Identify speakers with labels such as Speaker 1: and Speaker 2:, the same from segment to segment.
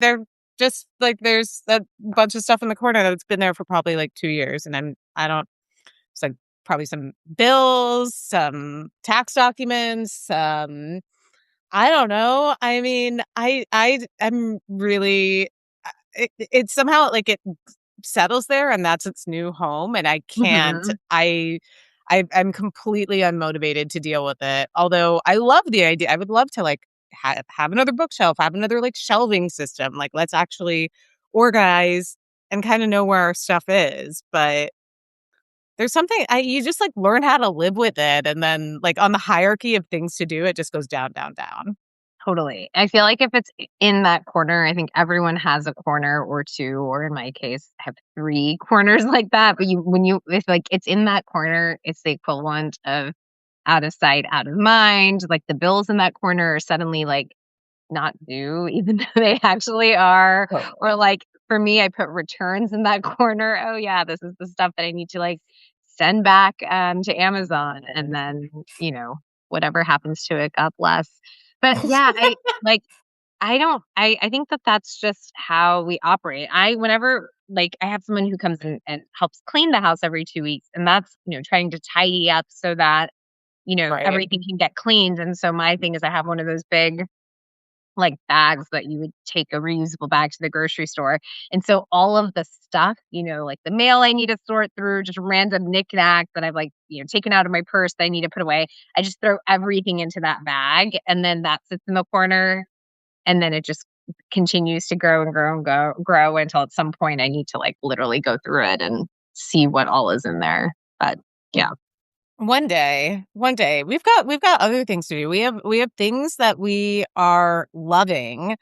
Speaker 1: they're just like there's a bunch of stuff in the corner that's been there for probably like 2 years, and I don't. It's like probably some bills, some tax documents, I don't know. I mean, I'm really it somehow like it settles there and that's its new home and I can't
Speaker 2: Hmm.
Speaker 1: I'm completely unmotivated to deal with it. Although I love the idea. I would love to like have another bookshelf, have another like shelving system. Like let's actually organize and kind of know where our stuff is. But there's something you just like learn how to live with it and then like on the hierarchy of things to do, it just goes down, down, down.
Speaker 2: Totally. I feel like if it's in that corner, I think everyone has a corner or two, or in my case, I have three corners like that. But if like it's in that corner, it's the equivalent of out of sight, out of mind. Like the bills in that corner are suddenly like not due, even though they actually are. Or
Speaker 1: Totally.
Speaker 2: like for me, I put returns in that corner. Oh yeah, this is the stuff that I need to like send back to Amazon, and then whatever happens to it, God bless. But yeah, I don't. I think that that's just how we operate. Whenever like I have someone who comes in and helps clean the house every 2 weeks, and that's trying to tidy up so that
Speaker 1: Right.
Speaker 2: everything can get cleaned. And so my thing is I have one of those big like bags that you would take a reusable bag to the grocery store. And so all of the stuff, like the mail I need to sort through, just random knickknacks that I've like, taken out of my purse that I need to put away. I just throw everything into that bag and then that sits in the corner and then it just continues to grow and grow and grow until at some point I need to like literally go through it and see what all is in there. But yeah.
Speaker 1: One day we've got other things to do. We have things that we are loving.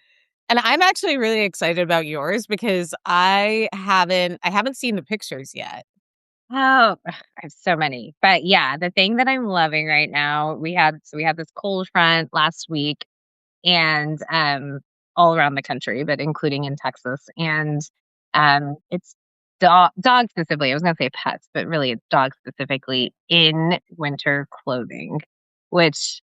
Speaker 1: And I'm actually really excited about yours because I haven't seen the pictures yet.
Speaker 2: Oh, I have so many. But yeah, the thing that I'm loving right now, we had this cold front last week and all around the country, but including in Texas. And it's dog specifically. I was gonna say pets, but really it's dog specifically in winter clothing, which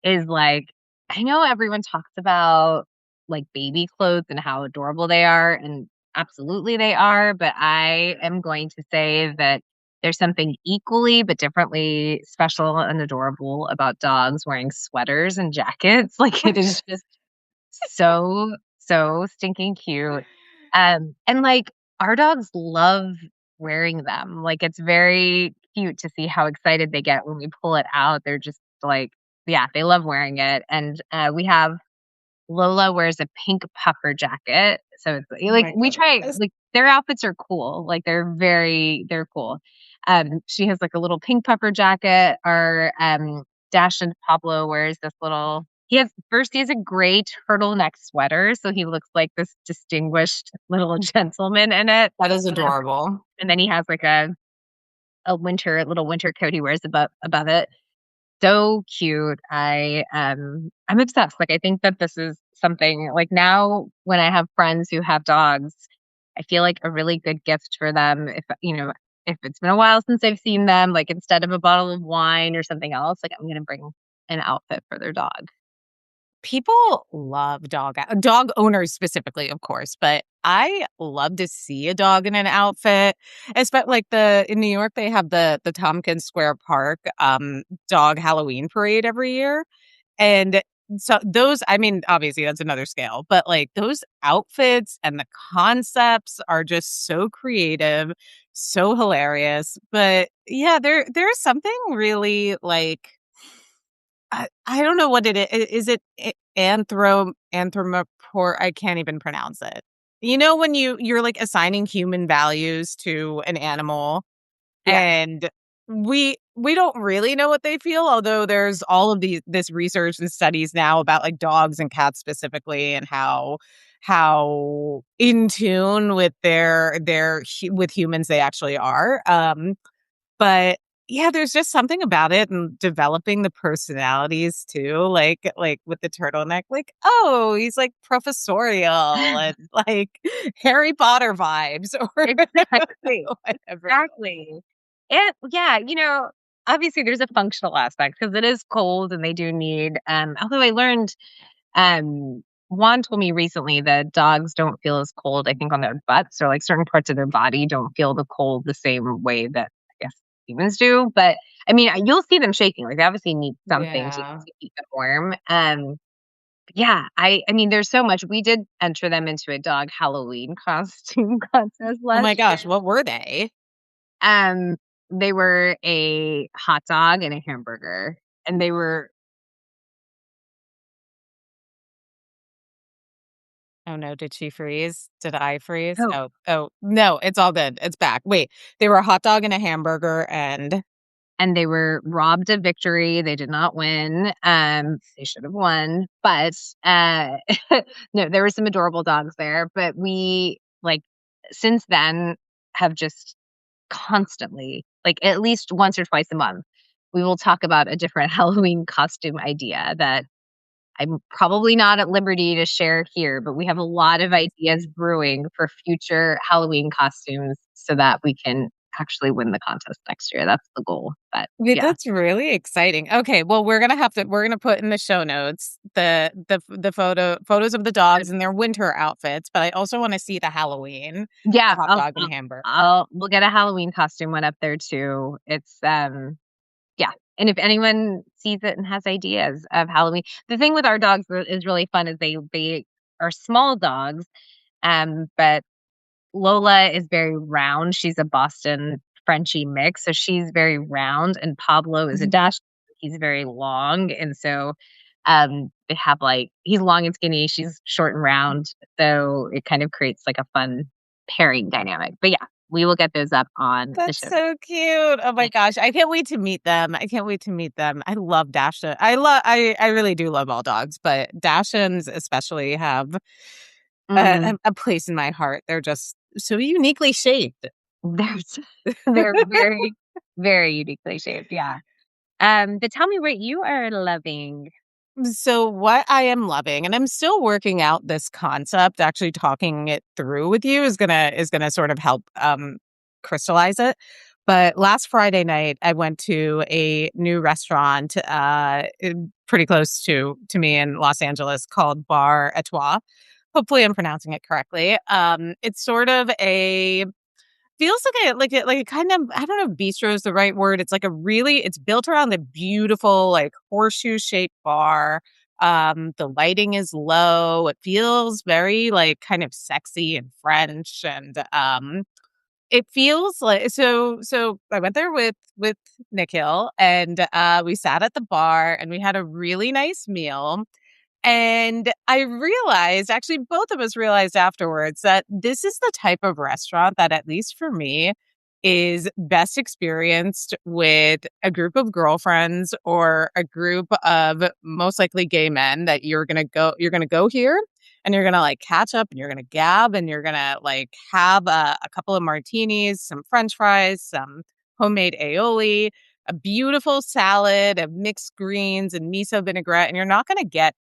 Speaker 2: is like I know everyone talks about like baby clothes and how adorable they are, and absolutely they are, but I am going to say that there's something equally but differently special and adorable about dogs wearing sweaters and jackets. Like it is just so, so stinking cute. And like our dogs love wearing them. Like it's very cute to see how excited they get when we pull it out. They're just like, yeah, they love wearing it. And we have Lola wears a pink puffer jacket. So it's
Speaker 1: Oh
Speaker 2: like
Speaker 1: my
Speaker 2: we try
Speaker 1: goodness.
Speaker 2: like their outfits are cool. Like they're cool. She has like a little pink puffer jacket. Our Dash and Pablo wears this little he has a gray turtleneck sweater, so he looks like this distinguished little gentleman in it.
Speaker 1: That is
Speaker 2: And then,
Speaker 1: adorable.
Speaker 2: and then he has like a little winter coat he wears above it. So cute. I'm obsessed. Like I think that this is something like now when I have friends who have dogs, I feel like a really good gift for them if it's been a while since I've seen them, like instead of a bottle of wine or something else, like I'm gonna bring an outfit for their dog.
Speaker 1: People love dog owners specifically, of course, but I love to see a dog in an outfit. Especially like in New York, they have the Tompkins Square Park dog Halloween parade every year. And so those, I mean, obviously that's another scale, but like those outfits and the concepts are just so creative, so hilarious. But yeah, there's something really like I don't know what it is. Is it anthropomorph? I can't even pronounce it. You know when you're like assigning human values to an animal
Speaker 2: Yeah.
Speaker 1: and we don't really know what they feel, although there's all of this research and studies now about like dogs and cats specifically and how in tune with with humans they actually are. But yeah, there's just something about it and developing the personalities too, like with the turtleneck, like, oh, he's like professorial and like Harry Potter vibes or
Speaker 2: Exactly.
Speaker 1: whatever.
Speaker 2: Exactly. And yeah, obviously there's a functional aspect because it is cold and they do need although I learned um Juan told me recently that dogs don't feel as cold, I think, on their butts or like certain parts of their body don't feel the cold the same way that I guess humans do. But I mean, you'll see them shaking. Like they obviously need something
Speaker 1: Yeah.
Speaker 2: to keep them warm. Yeah, I mean, there's so much. We did enter them into a dog Halloween costume contest
Speaker 1: Oh my
Speaker 2: last year.
Speaker 1: gosh, what were they?
Speaker 2: Um, they were a hot dog and a hamburger, and they were
Speaker 1: Oh no, did she freeze? Did I freeze?
Speaker 2: oh,
Speaker 1: Oh, oh no, it's all good. It's back. Wait, they were a hot dog and a hamburger and
Speaker 2: and they were robbed of victory. They did not win. They should have won, but no, there were some adorable dogs there. But we like since then have just constantly, like at least once or twice a month, we will talk about a different Halloween costume idea that I'm probably not at liberty to share here, but we have a lot of ideas brewing for future Halloween costumes so that we can actually win the contest next year. That's the goal. But
Speaker 1: wait,
Speaker 2: yeah.
Speaker 1: that's really exciting. Okay, well, we're gonna put in the show notes the photos of the dogs in their winter outfits, but I also want to see the Halloween, the
Speaker 2: Yeah,
Speaker 1: hot dog and hamburger.
Speaker 2: we'll get a Halloween costume one up there too. It's yeah. And if anyone sees it and has ideas of Halloween, the thing with our dogs is really fun is they are small dogs, but Lola is very round. She's a Boston Frenchie mix, so she's very round, and Pablo is a dash. He's very long, and so they have like he's long and skinny. She's short and round, so it kind of creates like a fun pairing dynamic. But yeah, we will get those up on the
Speaker 1: That's
Speaker 2: show.
Speaker 1: so cute. Oh my gosh. I can't wait to meet them. I can't wait to meet them. I love Dasha. I really do love all dogs, but Dachshunds especially have
Speaker 2: Mm,
Speaker 1: a place in my heart. They're just so uniquely shaped.
Speaker 2: there's they're very very uniquely shaped. Yeah. But tell me what you are loving.
Speaker 1: So what I am loving, and I'm still working out this concept, actually talking it through with you is gonna sort of help crystallize it. But last Friday night, I went to a new restaurant pretty close to me in Los Angeles called Bar Etoile. Hopefully, I'm pronouncing it correctly. It's sort of a feels like a kind of I don't know if bistro is the right word. It's like a really it's built around the beautiful, like, horseshoe-shaped bar. The lighting is low. It feels very, like, kind of sexy and French, and, it feels like so I went there with Nikhil, and, we sat at the bar, and we had a really nice meal. And I realized, actually, both of us realized afterwards that this is the type of restaurant that, at least for me, is best experienced with a group of girlfriends or a group of most likely gay men that you're gonna go here and you're gonna like catch up and you're gonna gab and you're gonna like have a couple of martinis, some French fries, some homemade aioli, a beautiful salad of mixed greens and miso vinaigrette, and you're not gonna get,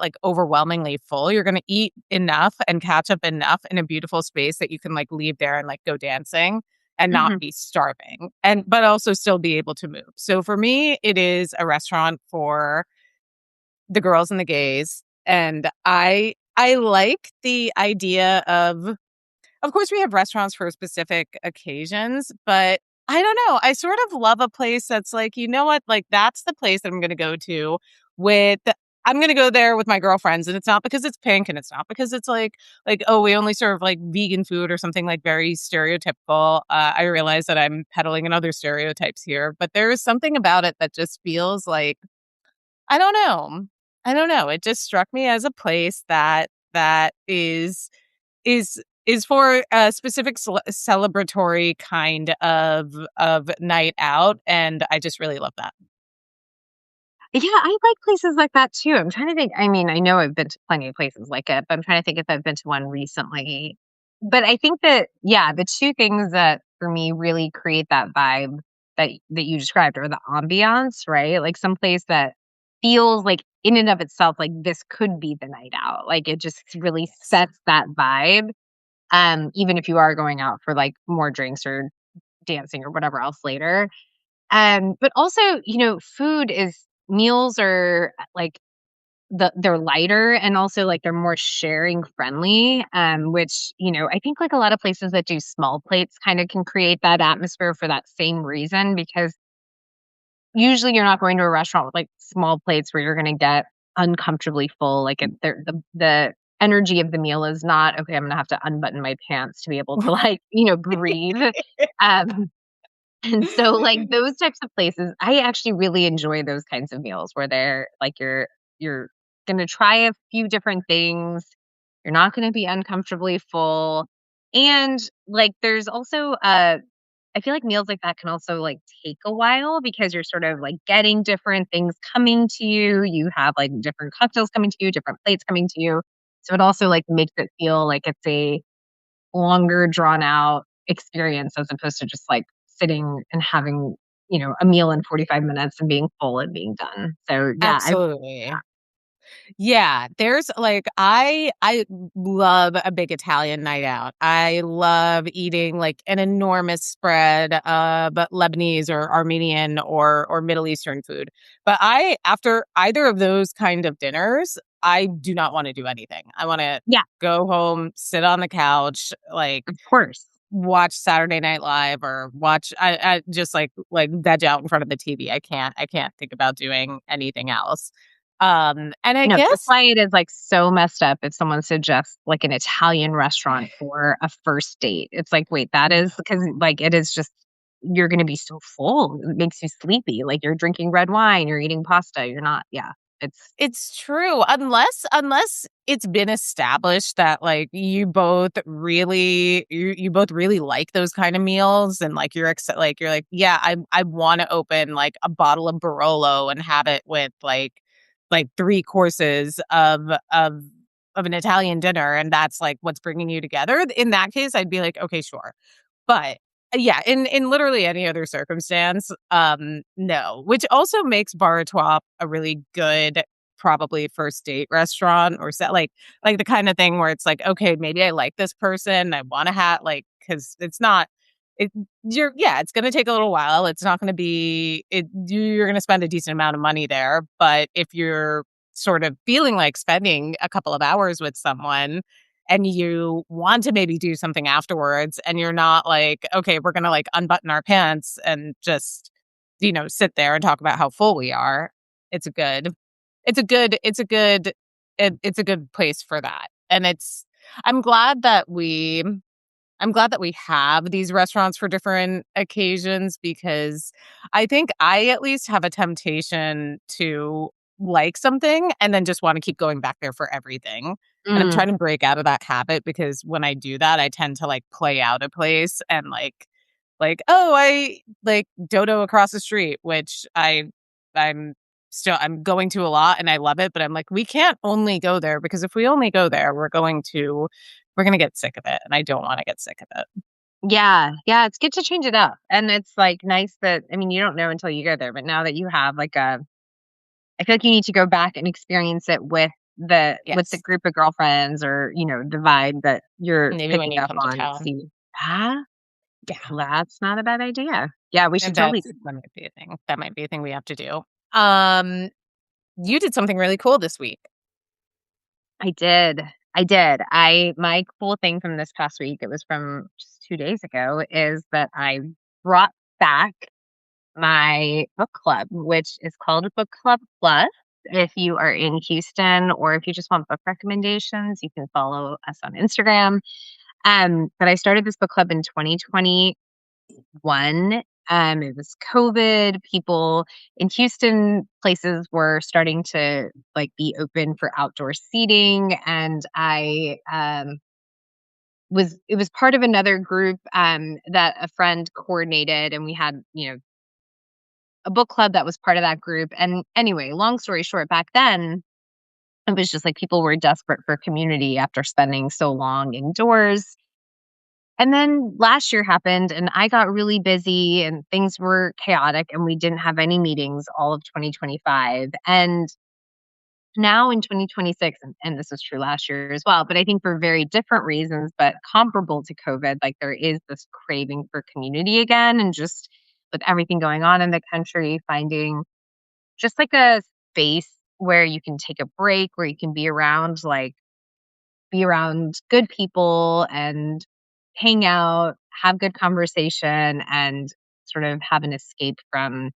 Speaker 1: like, overwhelmingly full. You're gonna eat enough and catch up enough in a beautiful space that you can, like, leave there and, like, go dancing and not
Speaker 2: Mhm.
Speaker 1: be starving, but also still be able to move. So for me, it is a restaurant for the girls and the gays, and I like the idea of course, we have restaurants for specific occasions, but I don't know. I sort of love a place that's like, you know what? Like, that's the place that I'm going to go to with. I'm going to go there with my girlfriends, and it's not because it's pink, and it's not because it's like oh, we only serve like vegan food or something like very stereotypical. I realize that I'm peddling in other stereotypes here, but there is something about it that just feels like I don't know. I don't know. It just struck me as a place that is for a specific celebratory kind of night out, and I just really love that.
Speaker 2: Yeah, I like places like that too. I'm trying to think. I mean, I know I've been to plenty of places like it, but I'm trying to think if I've been to one recently. But I think that, yeah, the two things that for me really create that vibe that you described are the ambiance, right? Like some place that feels like in and of itself, like this could be the night out. Like it just really
Speaker 1: Yes.
Speaker 2: sets that vibe. Even if you are going out for like more drinks or dancing or whatever else later. But also, food is meals are like they're lighter and also, like, they're more sharing friendly, which, I think, like, a lot of places that do small plates kinda can create that atmosphere for that same reason because usually you're not going to a restaurant with, like, small plates where you're gonna get uncomfortably full, like, the energy of the meal is not, "Okay, I'm gonna have to unbutton my pants to be able to, like, breathe." Um, and so, like, those types of places, I actually really enjoy those kinds of meals where they're like, you're gonna try a few different things, you're not gonna be uncomfortably full, and, like, there's also, I feel like meals like that can also, like, take a while because you're sort of, like, getting different things coming to you. You have, like, different cocktails coming to you, different plates coming to you. So it also, like, makes it feel like it's a longer drawn out experience as opposed to just, like, sitting and having, a meal in 45 minutes and being full and being done. So, yeah, I
Speaker 1: Absolutely. Yeah, there's like I love a big Italian night out. I love eating like an enormous spread of Lebanese or Armenian or Middle Eastern food. But I after either of those kind of dinners, I do not want to do anything. I want to
Speaker 2: yeah,
Speaker 1: go home, sit on the couch, like
Speaker 2: of course.
Speaker 1: watch Saturday Night Live or watch I just like veg out in front of the TV. I can't think about doing anything else. And I
Speaker 2: No, that's
Speaker 1: guess
Speaker 2: why it is, like, so messed up if someone suggests, like, an Italian restaurant for a first date. It's like, wait, that is because, like, it is just you're gonna be so full. It makes you sleepy. Like, you're drinking red wine, you're eating pasta, you're not yeah, it's
Speaker 1: it's true, unless it's been established that, like, you both really like those kind of meals and, like, you're like, "Yeah, I wanna open, like, a bottle of Barolo and have it with, like, 3 courses of an Italian dinner, and that's, like, what's bringing you together." In that case, I'd be like, "Okay, sure." But, yeah, in literally any other circumstance, no, which also makes Bar Étoile a really good, probably first date restaurant or set like the kinda thing where it's like, "Okay, maybe I like this person, I wanna have like because it's not it you're yeah, it's gonna take a little while, it's not gonna be you're gonna spend a decent amount of money there, but if you're sort of feeling like spending a couple of hours with someone and you want to maybe do something afterwards and you're not like, "Okay, we're gonna, like, unbutton our pants and just, sit there and talk about how full we are." It's a good it's a good it's a good it's a good place for that, and I'm glad that we I'm glad that we have these restaurants for different occasions because I think I at least have a temptation to like something and then just wanna keep going back there for everything, and I'm
Speaker 2: mm,
Speaker 1: trying to break out of that habit because when I do that, I tend to, like, play out a place and, "Oh, I like Dodo across the street," which I'm I'm going to a lot and I love it, but I'm like, "We can't only go there because if we only go there, we're gonna get sick of it, and I don't wanna get sick of it."
Speaker 2: yeah, yeah, it's good to change it up, and it's, like, nice that I mean, you don't know until you go there, but now that you have, like, a I feel like you need to go back and experience it with the
Speaker 1: Yes.
Speaker 2: group of girlfriends or, the vibe that you're
Speaker 1: Maybe when
Speaker 2: picking
Speaker 1: you
Speaker 2: up
Speaker 1: come to
Speaker 2: on to
Speaker 1: town.
Speaker 2: see, "Ah,
Speaker 1: Yeah,
Speaker 2: that's not a bad idea." Yeah, we should
Speaker 1: and
Speaker 2: totally do
Speaker 1: that might be a thing. That might be a thing we have to do. Um, you did something really cool this week.
Speaker 2: I did. I did. I my cool thing from this past week, it was from just 2 days ago, is that I brought back my book club, which is called Book Club Plus. If you are in Houston or if you just want book recommendations, you can follow us on Instagram. But I started this book club in 2021. It was COVID. People in Houston, places were starting to like be open for outdoor seating, and I was it was part of another group that a friend coordinated, and we had a book club that was part of that group. And anyway, long story short, back then it was just like people were desperate for community after spending so long indoors. And then last year happened and I got really busy and things were chaotic and we didn't have any meetings all of 2025. And now in 2026, and this was true last year as well, but I think for very different reasons, but comparable to COVID, like there is this craving for community again. And just with everything going on in the country, finding just like a space where you can take a break, where you can be around good people and hang out, have good conversation, and sort of have an escape from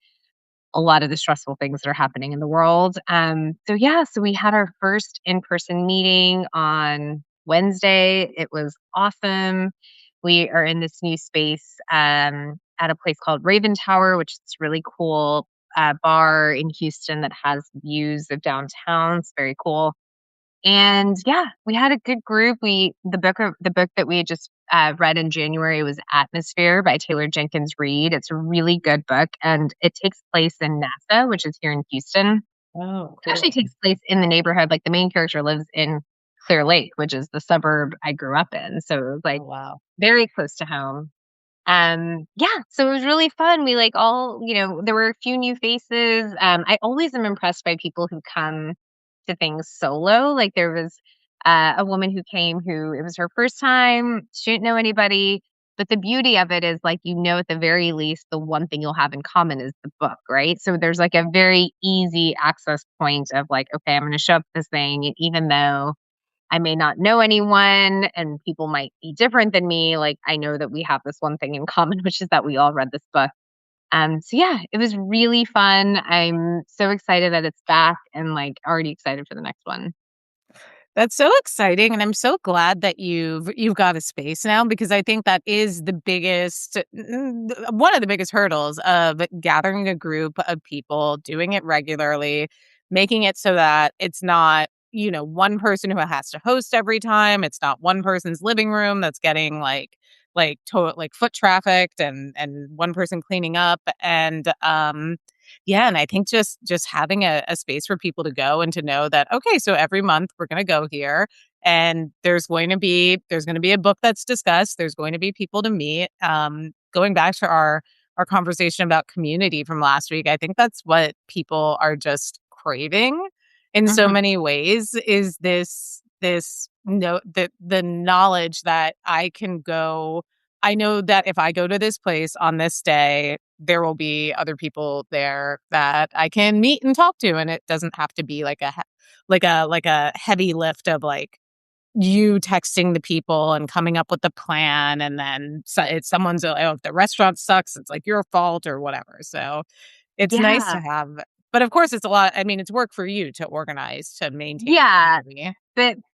Speaker 2: a lot of the stressful things that are happening in the world. So yeah, so we had our first in-person meeting on Wednesday. It was awesome. We are in this new space at a place called Raven Tower, which is this really cool bar in Houston that has views of downtown. It's very cool. And yeah, we had a good group. The book that we had just read in January was Atmosphere by Taylor Jenkins Reid. It's a really good book, and it takes place in NASA, which is here in Houston.
Speaker 1: Oh,
Speaker 2: It actually
Speaker 1: cool.
Speaker 2: takes place in the neighborhood. Like the main character lives in Clear Lake, which is the suburb I grew up in. So it was like
Speaker 1: Oh, wow.
Speaker 2: very close to home. Yeah, so it was really fun. We like all, there were a few new faces. I always am impressed by people who come to things solo. Like there was a woman who came who it was her first time. She didn't know anybody. But the beauty of it is like, at the very least, the one thing you'll have in common is the book, right? So there's like a very easy access point of like, okay, I'm going to show up this thing. And even though I may not know anyone and people might be different than me. Like I know that we have this one thing in common, which is that we all read this book. So yeah, it was really fun. I'm so excited that it's back and like already excited for the next one.
Speaker 1: That's so exciting, and I'm so glad that you've got a space now because I think that is the one of the biggest hurdles of gathering a group of people, doing it regularly, making it so that it's not, one person who has to host every time. It's not one person's living room that's getting like foot trafficked and one person cleaning up and I think just having a space for people to go and to know that, okay, so every month we're going to go here and there's going to be a book that's discussed. There's going to be people to meet. Going back to our conversation about community from last week, I think that's what people are just craving in so
Speaker 2: Mhm.
Speaker 1: many ways is this no the knowledge that I know that if I go to this place on this day, there will be other people there that I can meet and talk to, and it doesn't have to be like a heavy lift of like you texting the people and coming up with the plan, and then it's someone's oh, if the restaurant sucks, it's like your fault or whatever. So it's nice
Speaker 2: Yeah.
Speaker 1: to have, but of course, it's a lot. I mean, it's work for you to organize to maintain
Speaker 2: Yeah.
Speaker 1: community.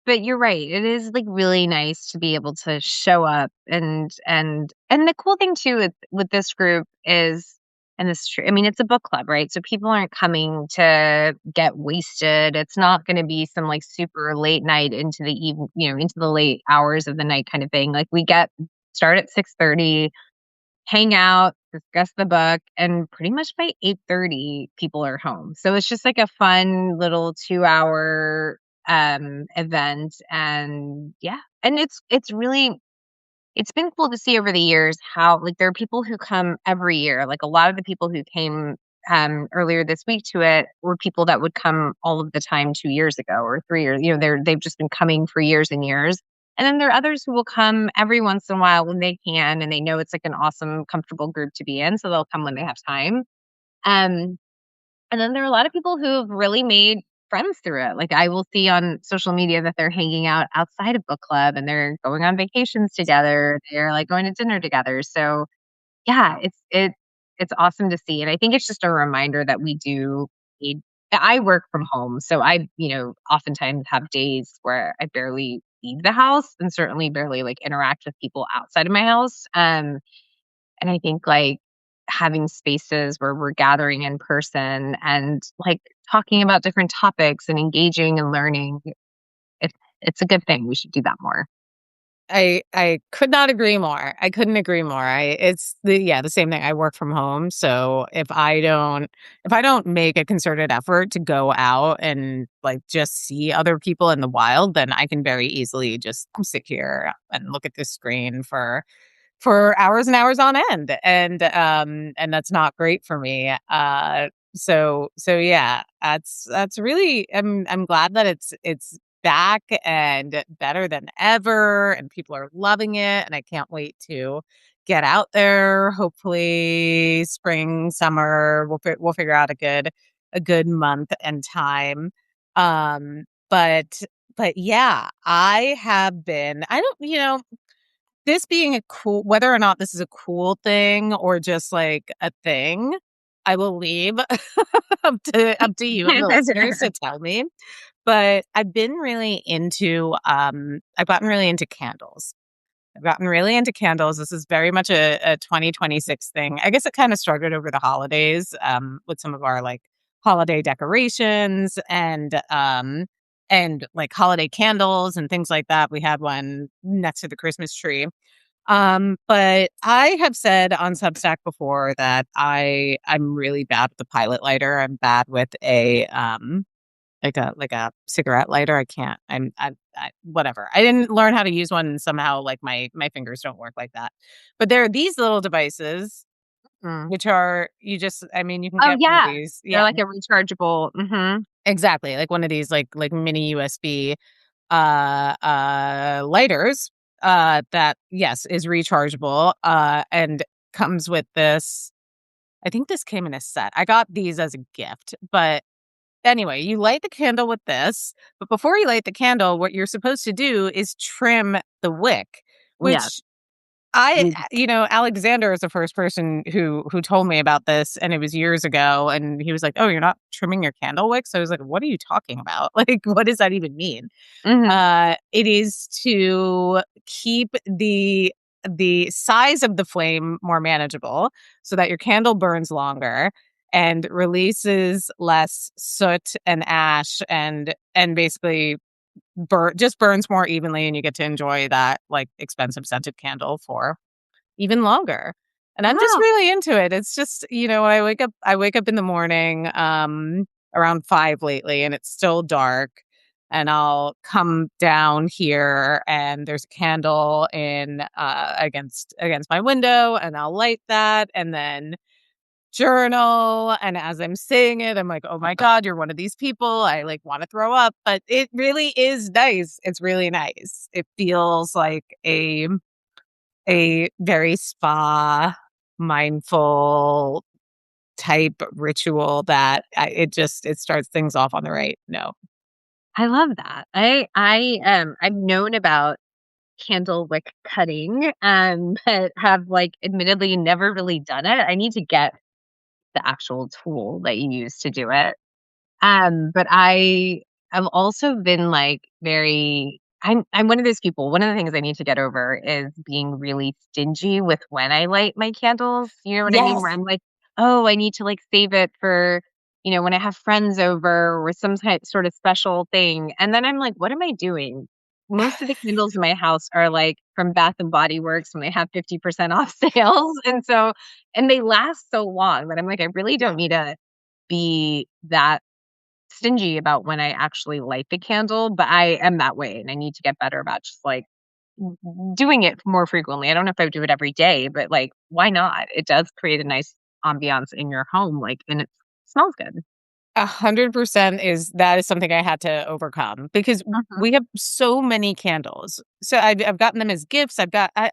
Speaker 2: But you're right. It is, like, really nice to be able to show up and the cool thing too with this group is and this is true, I mean, it's a book club, right? So people aren't coming to get wasted. It's not gonna be some, like, super late night into the late hours of the night kind of thing. Like, we get start at 6:30, hang out, discuss the book, and pretty much by 8:30, people are home. So it's just like a fun little 2-hour, event, and yeah. And it's been cool to see over the years how, like, there are people who come every year. Like, a lot of the people who came, earlier this week to it were people that would come all of the time 2 years ago or 3 years. They've just been coming for years and years. And then there are others who will come every once in a while when they can, and they know it's, like, an awesome, comfortable group to be in, so they'll come when they have time. Um, and then there are a lot of people who've really made friends through it. Like, I will see on social media that they're hanging out outside of book club, and they're going on vacations together. They're, like, going to dinner together. So, yeah, it's awesome to see, and I think it's just a reminder that we do need I work from home, so I, oftentimes have days where I barely leave the house and certainly barely, like, interact with people outside of my house. And I think, like, having spaces where we're gathering in person and, like, talking about different topics and engaging and learning, it's a good thing. We should do that more.
Speaker 1: I could not agree more. I couldn't agree more. It's the same thing. I work from home, so if I don't make a concerted effort to go out and like just see other people in the wild, then I can very easily just sit here and look at this screen for hours and hours on end, and that's not great for me. So yeah, that's really I'm glad that it's back and better than ever, and people are loving it, and I can't wait to get out there. Hopefully, spring, summer, we'll figure out a good month and time. Um, but but yeah, I have been I don't, this being a cool whether or not this is a cool thing or just like a thing, I will leave up to you and the listeners to tell me. But I've gotten really into candles. I've gotten really into candles. This is very much a 2026 thing. I guess it kind of started over the holidays, with some of our like holiday decorations and like holiday candles and things like that. We had one next to the Christmas tree. But I have said on Substack before that I'm really bad with the pilot lighter. I'm bad with a like a cigarette lighter. I can't. I whatever. I didn't learn how to use one, and somehow like my fingers don't work like that. But there are these little devices
Speaker 2: Mm.
Speaker 1: which are you can
Speaker 2: Oh,
Speaker 1: get one of
Speaker 2: yeah.
Speaker 1: these.
Speaker 2: They're
Speaker 1: Yeah,
Speaker 2: like a rechargeable. Mhm.
Speaker 1: exactly. Like one of these like mini USB lighters that yes is rechargeable and comes with this. I think this came in a set. I got these as a gift, but anyway, you light the candle with this, but before you light the candle, what you're supposed to do is trim the wick,
Speaker 2: Yes.
Speaker 1: which I,
Speaker 2: Mm.
Speaker 1: Alexander is the first person who told me about this, and it was years ago. And he was like, "Oh, you're not trimming your candle wick." So I was like, "What are you talking about? Like, what does that even mean?"
Speaker 2: Mhm.
Speaker 1: It is to keep the size of the flame more manageable, so that your candle burns longer and releases less soot and ash and basically just burns more evenly, and you get to enjoy that like expensive scented candle for even longer. And I'm just
Speaker 2: Wow.
Speaker 1: really into it. It's just, I wake up in the morning, around 5 lately, and it's still dark. And I'll come down here and there's a candle in against my window, and I'll light that and then journal. And as I'm saying it, I'm like, oh my God, you're one of these people. I like want to throw up. But it really is nice. It's really nice. It feels like a very spa, mindful type ritual that it starts things off on the right note.
Speaker 2: I love that. I've known about candle wick cutting, but have, like, admittedly never really done it. I need to get the actual tool that you use to do it. But I've also been, like, I'm one of those people. One of the things I need to get over is being really stingy with when I light my candles. You know what I mean? Where
Speaker 1: Yes.
Speaker 2: I'm like, "Oh, I need to, like, save it for, when I have friends over or some type sort of special thing." And then I'm like, "What am I doing?" Most of the candles in my house are, like, from Bath& and Body Works when they have 50% off sales, and they last so long that I'm like, "I really don't need to be that stingy about when I actually light the candle," but I am that way, and I need to get better about just, like, doing it more frequently. I don't know if I would do it every day, but, like, why not? It does create a nice ambiance in your home, like, and it smells good.
Speaker 1: 100% that is something I had to overcome because
Speaker 2: Mhm.
Speaker 1: we have so many candles. So I've gotten them as gifts. I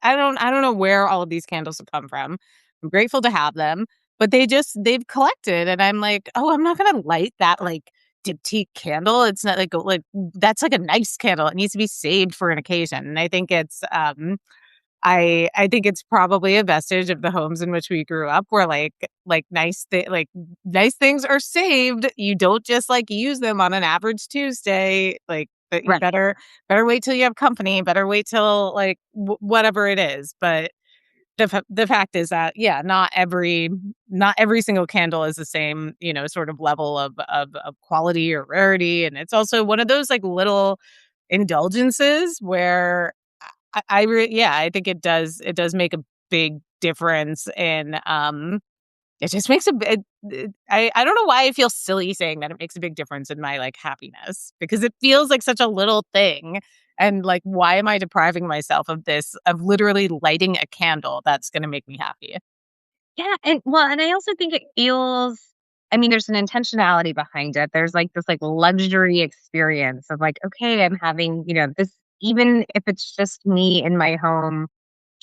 Speaker 1: don't know where all of these candles have come from. I'm grateful to have them, but they've collected, and I'm like, oh, I'm not gonna light that like diptyque candle. It's not like that's like a nice candle. It needs to be saved for an occasion. And I think it's probably a vestige of the homes in which we grew up where nice things are saved. You don't just like use them on an average Tuesday. Like but you
Speaker 2: Right.
Speaker 1: better wait till you have company, better wait till like whatever it is. But the fact is that yeah, not every single candle is the same, sort of level of quality or rarity. And it's also one of those like little indulgences where yeah, I think it does make a big difference in, it just makes a bit I don't know why I feel silly saying that it makes a big difference in my, like, happiness because it feels like such a little thing, and, like, why am I depriving myself of literally lighting a candle that's gonna make me happy?
Speaker 2: Yeah, and I also think it feels, I mean, there's an intentionality behind it. There's, like, this, like, luxury experience of, like, "Okay, I'm having, this," even if it's just me in my home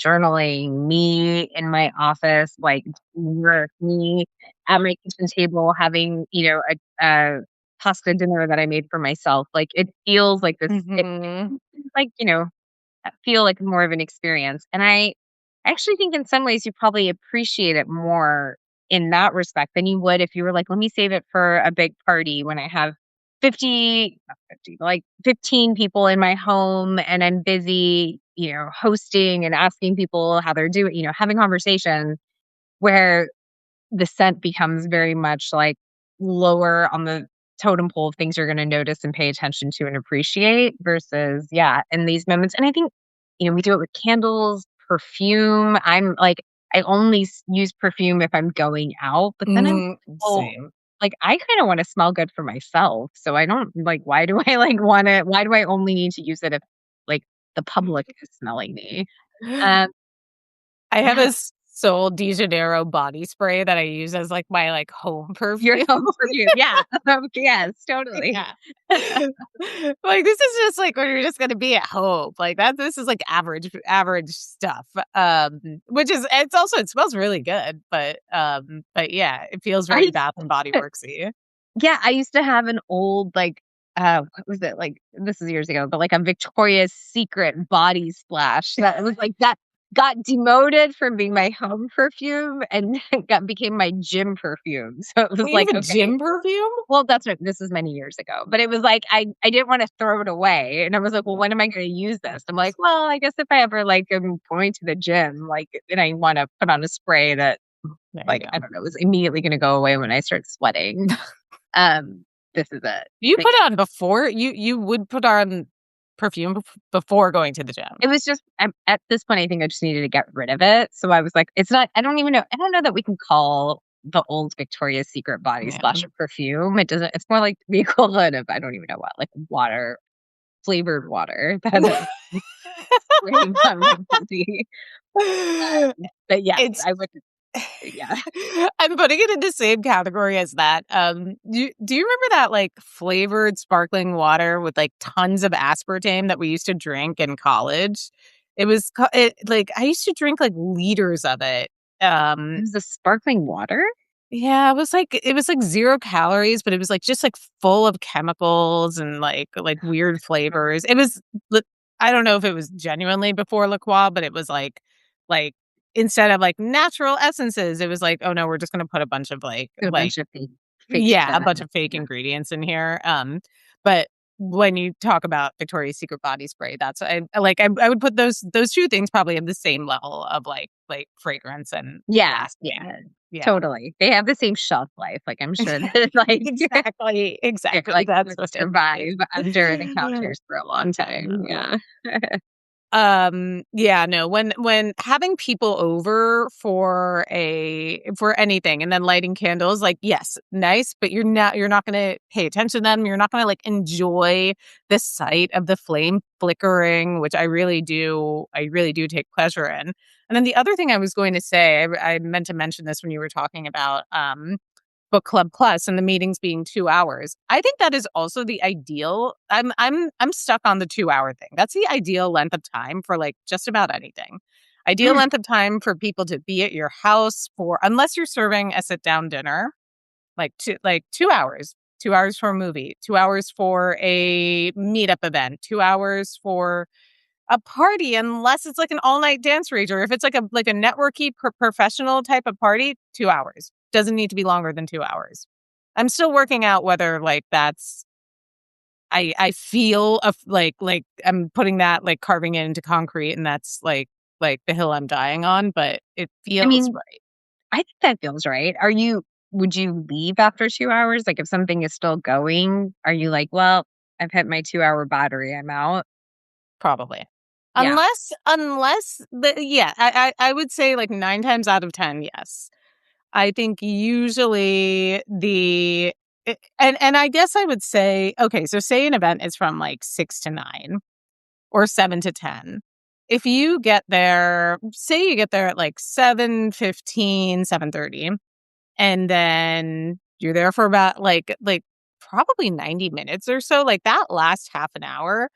Speaker 2: journaling, me in my office, like work, me at my kitchen table having, a pasta dinner that I made for myself. Like it feels like this,
Speaker 1: Mhm.
Speaker 2: like, feel like more of an experience. And I actually think in some ways you probably appreciate it more in that respect than you would if you were like, let me save it for a big party when I have 50, not 50, like 15 people in my home and I'm busy, hosting and asking people how they're doing, having conversations where the scent becomes very much like lower on the totem pole of things you're going to notice and pay attention to and appreciate versus, yeah, in these moments. And I think, we do it with candles, perfume. I'm like, I only use perfume if I'm going out, but then I'm,
Speaker 1: Mhm.
Speaker 2: oh,
Speaker 1: Same.
Speaker 2: like, I kind of want to smell good for myself. So I don't like, why do I like want to, why do I only need to use it if like the public is smelling me? Um,
Speaker 1: I have
Speaker 2: yeah,
Speaker 1: a Sol de Janeiro body spray that I use as, like, my, like, home
Speaker 2: your
Speaker 1: perfume.
Speaker 2: home perfume. Yeah. Yes, totally.
Speaker 1: Yeah. Like, this is just, like, when you're just gonna be at home, like, this is, like, average stuff, which is it's also it smells really good, but yeah, it feels very
Speaker 2: I
Speaker 1: Bath& and Body Worksy.
Speaker 2: Yeah, I used to have an old, like, what was it? Like, this is years ago, but, like, a Victoria's Secret body splash that was, like, that got demoted from being my home perfume and became my gym perfume. So it was
Speaker 1: Wait, you
Speaker 2: like,
Speaker 1: have a
Speaker 2: okay,
Speaker 1: gym perfume?
Speaker 2: well, that's what this was many years ago, but it was like, I didn't wanna throw it away, and I was like, "Well, when am I gonna use this?" I'm like, "Well, I guess if I ever, like, am going to the gym, like, and I wanna put on a spray that,
Speaker 1: There you
Speaker 2: like,
Speaker 1: go.
Speaker 2: I don't know, is immediately gonna go away when I start sweating." This is it.
Speaker 1: You
Speaker 2: But
Speaker 1: put on before you would put on perfume before going to the gym?
Speaker 2: it was just at this point, I think I just needed to get rid of it. So I was like, it's not I don't know that we can call the old Victoria's Secret body
Speaker 1: Yeah.
Speaker 2: splash a perfume. It doesn't it's more like the equivalent of I don't even know what, like water, flavored water that is spraying on my body. But yes,
Speaker 1: It's
Speaker 2: I would yeah.
Speaker 1: I'm putting it in the same category as that. Do you remember that, like, flavored sparkling water with, like, tons of aspartame that we used to drink in college? Like, I used to drink, like, liters of it.
Speaker 2: It
Speaker 1: Um,
Speaker 2: was a sparkling water?
Speaker 1: yeah, it was like 0 calories, but it was, like, just, like, full of chemicals and, like, weird flavors. It was li I don't know if it was genuinely before La Croix, but it was, like, instead of, like, natural essences, it was like, "Oh, no, we're just gonna put a bunch of,
Speaker 2: A bunch of fake
Speaker 1: yeah,
Speaker 2: shit
Speaker 1: a
Speaker 2: in
Speaker 1: bunch
Speaker 2: it.
Speaker 1: of fake
Speaker 2: Yeah.
Speaker 1: ingredients in here." But when you talk about Victoria's Secret body spray, that's I would put those 2 things probably in the same level of, like, fragrance and
Speaker 2: Yeah,
Speaker 1: lasting.
Speaker 2: yeah,
Speaker 1: Yeah.
Speaker 2: totally. They have the same shelf life, like, I'm sure that, like,
Speaker 1: Exactly,
Speaker 2: they're,
Speaker 1: exactly,
Speaker 2: like,
Speaker 1: that's
Speaker 2: would
Speaker 1: what it
Speaker 2: survive
Speaker 1: is.
Speaker 2: under the counters for a long time,
Speaker 1: Uh,
Speaker 2: yeah.
Speaker 1: yeah, no, when having people over for anything and then lighting candles, like, yes, nice, but you're not gonna pay attention to them, you're not gonna, like, enjoy the sight of the flame flickering, which I really do take pleasure in. And then the other thing I was going to say, I meant to mention this when you were talking about, Book Club Plus and the meetings being 2 hours. I think that is also the ideal I'm stuck on the 2-hour thing. That's the ideal length of time for, like, just about anything. Ideal
Speaker 2: Mm,
Speaker 1: length of time for people to be at your house for unless you're serving a sit-down dinner, like 2 hours. 2 hours for a movie, 2 hours for a meetup event, 2 hours for a party, unless it's like an all-night dance rager. If it's like a networky professional type of party, 2 hours. Doesn't need to be longer than 2 hours. I'm still working out whether, like, that's I feel of like I'm putting that, like, carving it into concrete, and that's, like the hill I'm dying on, but it
Speaker 2: I
Speaker 1: feels
Speaker 2: mean,
Speaker 1: right.
Speaker 2: I think that feels right. Would you leave after 2 hours? Like, if something is still going, are you like, "Well, I've hit my 2-hour battery, I'm out?"
Speaker 1: Probably.
Speaker 2: Yeah.
Speaker 1: Unless the yeah, I would say, like, 9 times out of 10, yes. I think usually and I guess I would say, okay, so say an event is from, like, 6 to 9 or 7 to 10. If you get there say you get there at, like, 7:15, 7:30, and then you're there for about, probably 90 minutes or so, like, that last half an hour,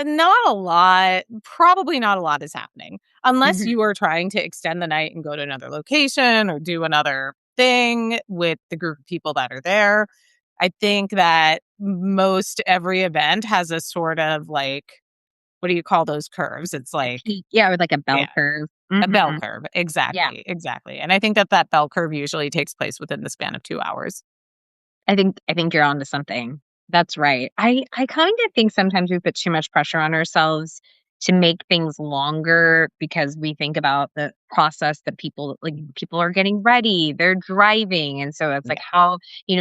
Speaker 1: Not a lot. Probably not a lot is happening unless
Speaker 2: Mhm.
Speaker 1: you are trying to extend the night and go to another location or do another thing with the group of people that are there. I think that most every event has a sort of like, what do you call those curves? It's
Speaker 2: A
Speaker 1: like,
Speaker 2: peak, yeah, or like a bell
Speaker 1: yeah,
Speaker 2: curve.
Speaker 1: a bell
Speaker 2: Mhm.
Speaker 1: curve.
Speaker 2: Yeah.
Speaker 1: Exactly. Exactly. And I think that that bell curve usually takes place within the span of 2 hours.
Speaker 2: I think you're onto something. That's right. I kind of think sometimes we put too much pressure on ourselves to make things longer because we think about the process that people are getting ready, they're driving, and so it's like how,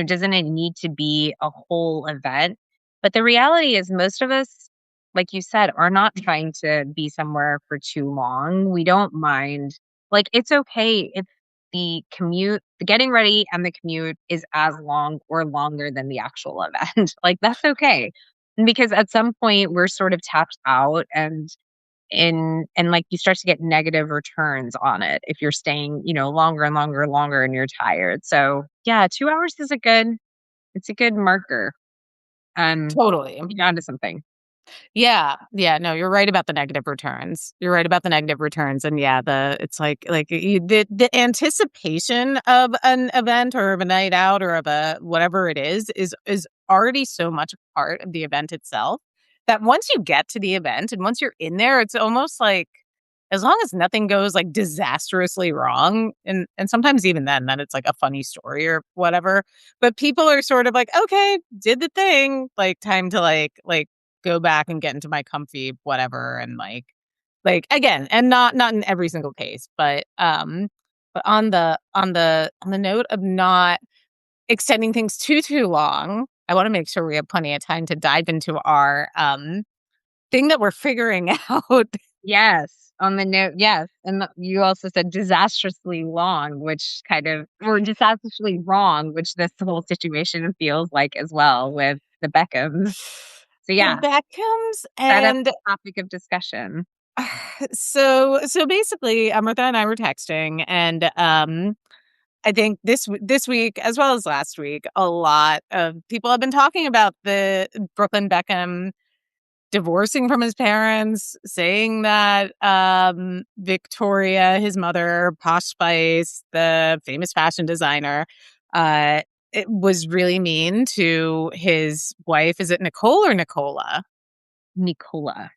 Speaker 2: doesn't it need to be a whole event? But the reality is most of us, like you said, are not trying to be somewhere for too long. We don't mind. Like it's okay if the getting ready and the commute is as long or longer than the actual event. Like, that's okay. Because at some point, we're sort of tapped out and, like, you start to get negative returns on it if you're staying, longer and longer and longer and you're tired. So, yeah, 2 hours is a good marker.
Speaker 1: Totally.
Speaker 2: You're onto something.
Speaker 1: Yeah. Yeah. No, you're right about the negative returns. You're right about the negative returns. And yeah, it's like the anticipation of an event or of a night out or of a whatever it is already so much a part of the event itself that once you get to the event and once you're in there, it's almost like as long as nothing goes like disastrously wrong, and sometimes even then it's like a funny story or whatever. But people are sort of like, okay, did the thing, like time to like go back and get into my comfy whatever and like again and not in every single case but on the note of not extending things too long, I want to make sure we have plenty of time to dive into our thing that we're figuring out.
Speaker 2: Yes, on the note, yes, and you also said disastrously long, which kind of or disastrously wrong, which this whole situation feels like as well with the Beckhams. So,
Speaker 1: The
Speaker 2: yeah,
Speaker 1: Beckhams
Speaker 2: set up
Speaker 1: and
Speaker 2: the topic of discussion.
Speaker 1: so basically Amrutha and I were texting and I think this week, as well as last week, a lot of people have been talking about the Brooklyn Beckham divorcing from his parents, saying that Victoria, his mother, Posh Spice, the famous fashion designer, uh, it was really mean to his wife. Is it Nicole or Nicola?
Speaker 2: Nicola.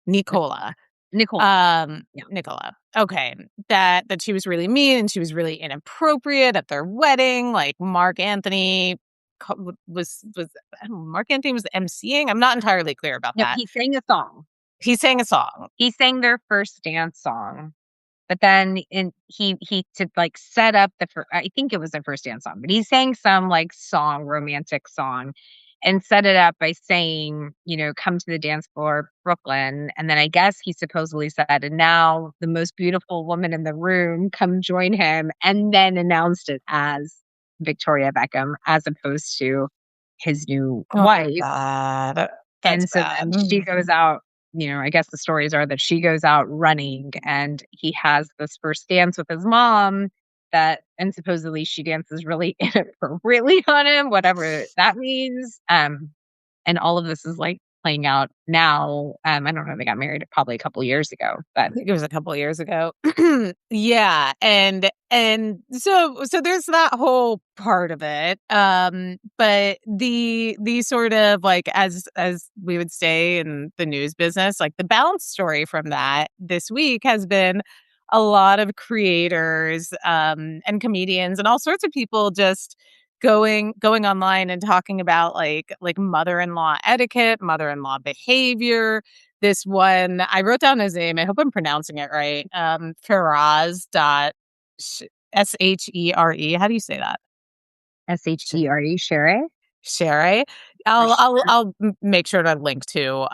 Speaker 1: Nicola.
Speaker 2: Nicole. Yeah.
Speaker 1: Nicola. Okay. That she was really mean and she was really inappropriate at their wedding. Like Mark Anthony was I don't know, Mark Anthony was emceeing. I'm not entirely clear about
Speaker 2: No,
Speaker 1: that.
Speaker 2: he sang a song.
Speaker 1: He sang a song.
Speaker 2: He sang their first dance song. But then he to, like, set up I think it was their first dance song, but he sang some, like, romantic song, and set it up by saying, "Come to the dance floor, Brooklyn," and then I guess he supposedly said, "And now the most beautiful woman in the room, come join him," and then announced it as Victoria Beckham as opposed to his new
Speaker 1: Oh my
Speaker 2: wife.
Speaker 1: god. That's
Speaker 2: And so
Speaker 1: bad.
Speaker 2: then she goes out, I guess the stories are that she goes out running and he has this first dance with his mom and supposedly she dances really inappropriately on him, whatever that means. And all of this is like playing out now. I don't know, they got married probably a couple years ago, but
Speaker 1: I think it was a couple of years ago. Yeah, and so there's that whole part of it. But the sort of like as we would say in the news business, like the balance story from that this week has been a lot of creators and comedians and all sorts of people just going online and talking about like mother-in-law etiquette, mother-in-law behavior. This one, I wrote down his name. I hope I'm pronouncing it right. Faraz dot Shere. How do you say that?
Speaker 2: Shere, Shere,
Speaker 1: Sherry.
Speaker 2: or Shere.
Speaker 1: I'll make sure to link to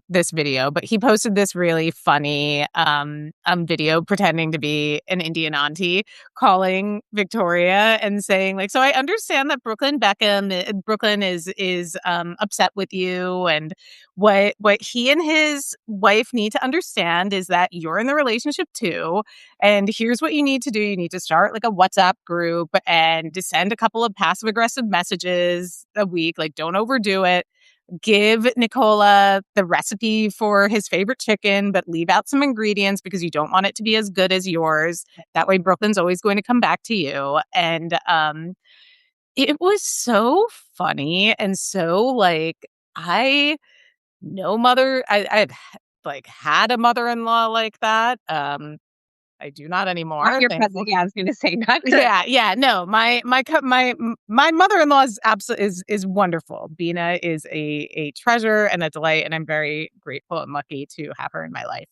Speaker 1: this video, but he posted this really funny video pretending to be an Indian auntie calling Victoria and saying like, so I understand that Brooklyn is upset with you, and what he and his wife need to understand is that you're in the relationship too, and here's what you need to do. You need to start like a WhatsApp group and to send a couple of passive aggressive messages a week. Like, don't overdo it. give Nicola the recipe for his favorite chicken, but leave out some ingredients because you don't want it to be as good as yours. That way, Brooklyn's always going to come back to you. And it was so funny and so like I no mother. I've like had a mother-in-law like that. I do not
Speaker 2: Not
Speaker 1: anymore,
Speaker 2: your present,
Speaker 1: thankfully.
Speaker 2: yeah, I was gonna say not current.
Speaker 1: Yeah, yeah, no, my mother-in-law is absolutely is wonderful. Bina is a treasure and a delight, and I'm very grateful and lucky to have her in my life.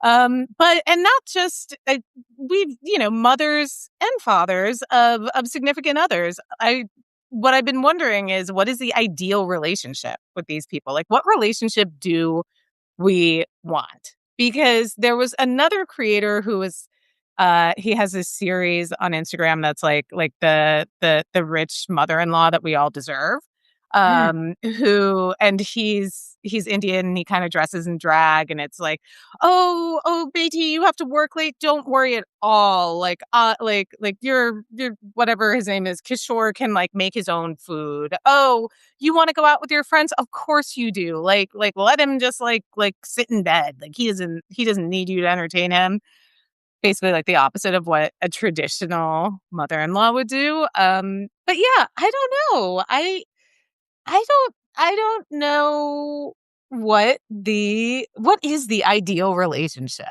Speaker 1: But and not just we've mothers and fathers of significant others. What I've been wondering is what is the ideal relationship with these people? Like, what relationship do we want? Because there was another creator who was he has this series on Instagram that's like the rich mother-in-law that we all deserve.
Speaker 2: Mm.
Speaker 1: Who and he's Indian and he kind of dresses in drag and it's like, oh, Beatty, you have to work late. Don't worry at all. Like your whatever his name is, Kishore can like make his own food. Oh, you want to go out with your friends? Of course you do. Like let him just like sit in bed. Like he doesn't need you to entertain him. Basically like the opposite of what a traditional mother-in-law would do. But yeah, I don't know. I don't know what is the ideal relationship?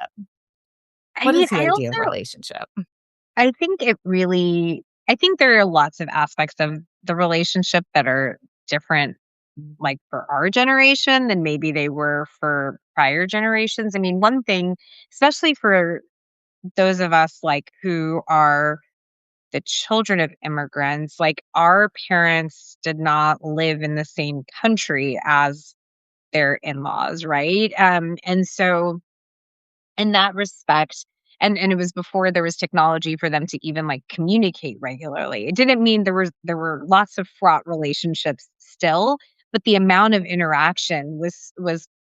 Speaker 2: I
Speaker 1: What
Speaker 2: mean,
Speaker 1: is the ideal relationship?
Speaker 2: I think it really I think there are lots of aspects of the relationship that are different, like, for our generation than maybe they were for prior generations. I mean, one thing, especially for those of us, like, who are the children of immigrants, like, our parents did not live in the same country as their in-laws, right? And so in that respect, and it was before there was technology for them to even like communicate regularly. It didn't mean there were lots of fraught relationships still, but the amount of interaction was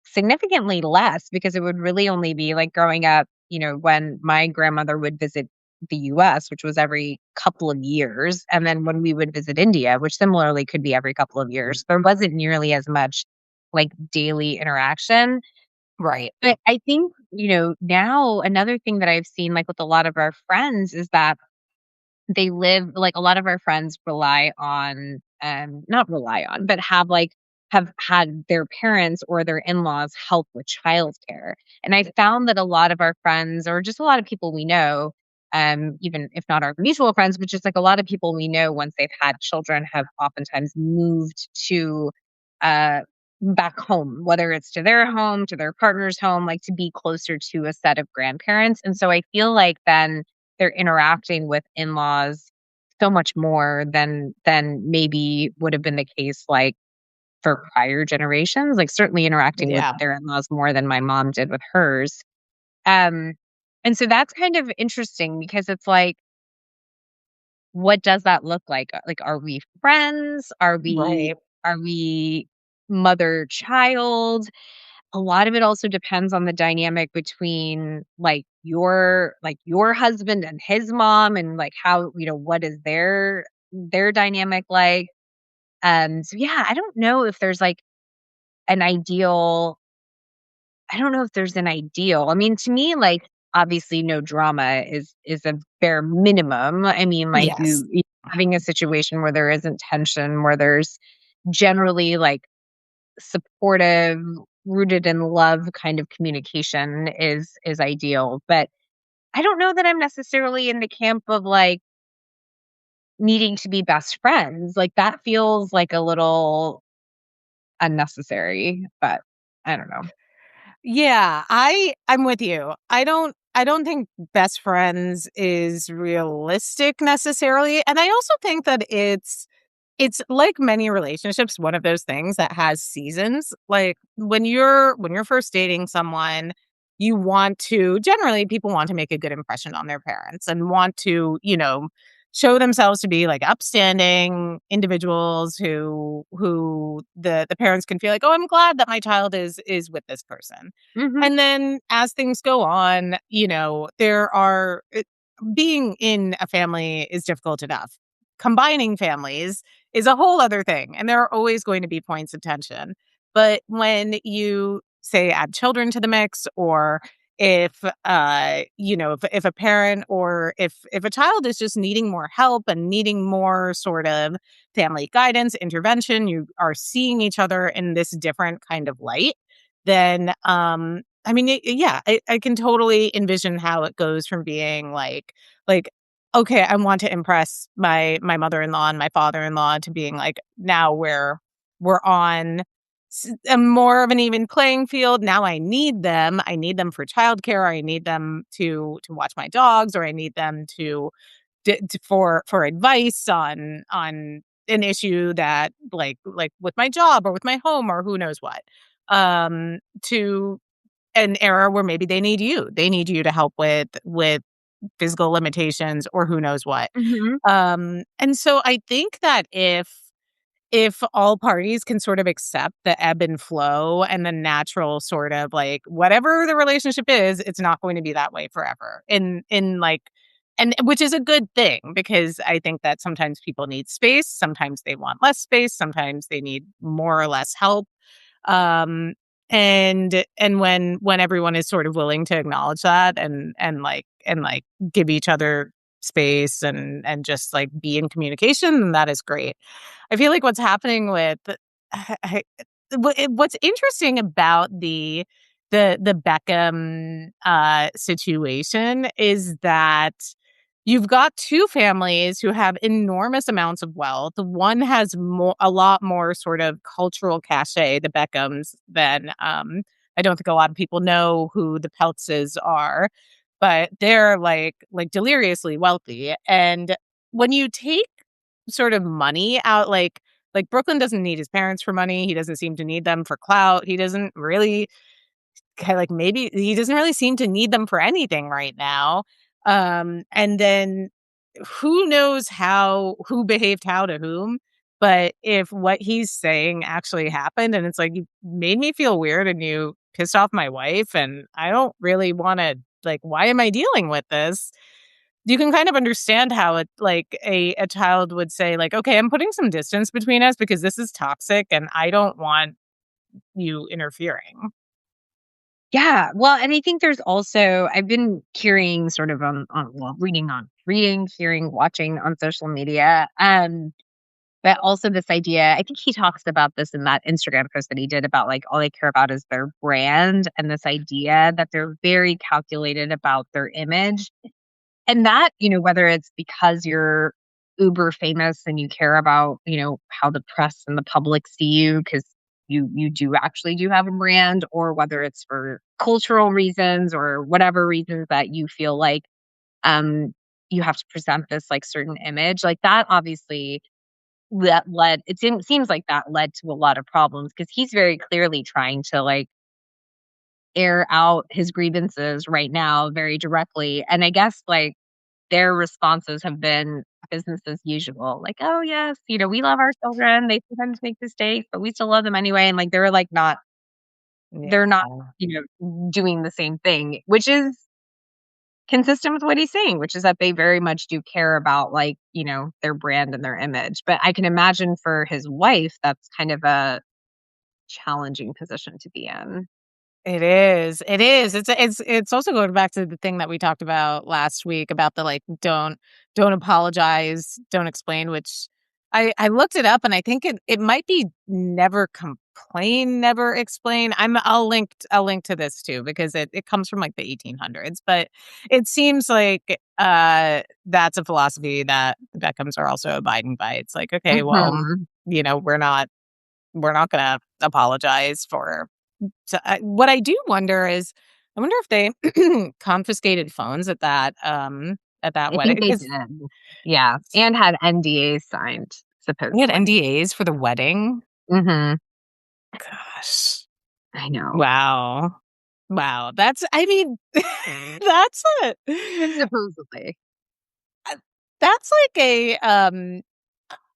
Speaker 2: significantly less because it would really only be like growing up, when my grandmother would visit the US, which was every couple of years, and then when we would visit India, which similarly could be every couple of years, there wasn't nearly as much like daily interaction.
Speaker 1: Right.
Speaker 2: But I think, now another thing that I've seen, like, with a lot of our friends is that they live like, a lot of our friends rely on, not rely on, but have had their parents or their in-laws help with childcare. And I found that a lot of our friends or just a lot of people we know, even if not our mutual friends, but just, like, a lot of people we know once they've had children have oftentimes moved to, uh, back home, whether it's to their home, to their partner's home, like, to be closer to a set of grandparents. And so I feel like then they're interacting with in-laws so much more than maybe would have been the case, like, for prior generations, like, certainly interacting with
Speaker 1: Yeah.
Speaker 2: their in-laws more than my mom did with hers. Um, and so that's kind of interesting because it's like, what does that look like? Like, are we friends?
Speaker 1: Right.
Speaker 2: Are we mother-child? A lot of it also depends on the dynamic between, like your husband and his mom and, like, how what is their dynamic like? So, yeah, an ideal I don't know if there's an ideal. I mean, to me, like, obviously, no drama is a bare minimum. I mean, like,
Speaker 1: Yes.
Speaker 2: having a situation where there isn't tension, where there's generally, like, supportive, rooted in love kind of communication is ideal. But I don't know that I'm necessarily in the camp of like needing to be best friends. Like that feels like a little unnecessary, but I don't know.
Speaker 1: Yeah, I'm with you. I don't think best friends is realistic necessarily. And I also think that it's like many relationships, one of those things that has seasons. Like when you're first dating someone, you want to generally people want to make a good impression on their parents and want to, show themselves to be like upstanding individuals who the parents can feel like, "Oh, I'm glad that my child is with this person."
Speaker 2: Mhm.
Speaker 1: And then as things go on, there are being in a family is difficult enough. combining families is a whole other thing. And there are always going to be points of tension. But when you say add children to the mix, or if if a parent, or if a child is just needing more help and needing more sort of family guidance, intervention, you are seeing each other in this different kind of light, then I mean, yeah, I can totally envision how it goes from being like, okay, I want to impress my mother-in-law and my father-in-law, to being like, now we're on a more of an even playing field. Now I need them. I need them for childcare. I need them to watch my dogs, or I need them for advice on an issue that, like with my job or with my home or who knows what. To an era where maybe they need you. They need you to help with physical limitations or who knows what.
Speaker 2: Mhm.
Speaker 1: And so I think that if all parties can sort of accept the ebb and flow and the natural sort of, like, whatever the relationship is, it's not going to be that way forever. In like, and which is a good thing, because I think that sometimes people need space, sometimes they want less space, sometimes they need more or less help. Um and when everyone is sort of willing to acknowledge that, and give each other space, and just like be in communication, then that is great. I feel like what's happening with I what's interesting about the Beckham situation is that you've got two families who have enormous amounts of wealth. One has a lot more sort of cultural cachet, the Beckhams, than I don't think a lot of people know who the Peltzes are, but they're like deliriously wealthy. And when you take sort of money out, like Brooklyn doesn't need his parents for money. He doesn't seem to need them for clout. He doesn't really like, maybe he doesn't really seem to need them for anything right now. And then who knows who behaved how to whom. But if what he's saying actually happened, and it's like, you made me feel weird and you pissed off my wife, and I don't really want to, like, why am I dealing with this? You can kind of understand how it, like, a child would say, like, okay, I'm putting some distance between us because this is toxic and I don't want you interfering.
Speaker 2: Yeah, well, and I think there's also I've been hearing sort of reading, hearing, watching on social media, but also this idea I think he talks about this in that Instagram post that he did about, like, all they care about is their brand, and this idea that they're very calculated about their image. And that, whether it's because you're uber famous and you care about, how the press and the public see you because you do have a brand, or whether it's for cultural reasons or whatever reasons that you feel like um you have to present this like certain image, like that obviously seems like that led to a lot of problems because he's very clearly trying to like air out his grievances right now very directly. And I guess like their responses have been business as usual. Like, "Oh, yes, we love our children. They sometimes make mistakes, but we still love them anyway." And, like, they're
Speaker 1: Yeah.
Speaker 2: not, doing the same thing, which is consistent with what he's saying, which is that they very much do care about, like, their brand and their image. But I can imagine for his wife, that's kind of a challenging position to be in.
Speaker 1: It is. It is. It's also going back to the thing that we talked about last week about the, like, don't apologize, don't explain, which I looked it up, and I think it might be never complain, never explain. I'll link to this too, because it comes from like the 1800s, but it seems like that's a philosophy that the Beckhams are also abiding by. It's like, okay, well,
Speaker 2: Mhm.
Speaker 1: we're not going to apologize for. So, what I do wonder is, I wonder if they confiscated phones at that
Speaker 2: I
Speaker 1: wedding,
Speaker 2: think they
Speaker 1: because
Speaker 2: did. Yeah, and had NDAs signed,
Speaker 1: they had
Speaker 2: supposedly.
Speaker 1: NDAs for the wedding.
Speaker 2: Mhm.
Speaker 1: Gosh,
Speaker 2: I know.
Speaker 1: wow, wow. That's, I mean, that's a
Speaker 2: Supposedly.
Speaker 1: that's like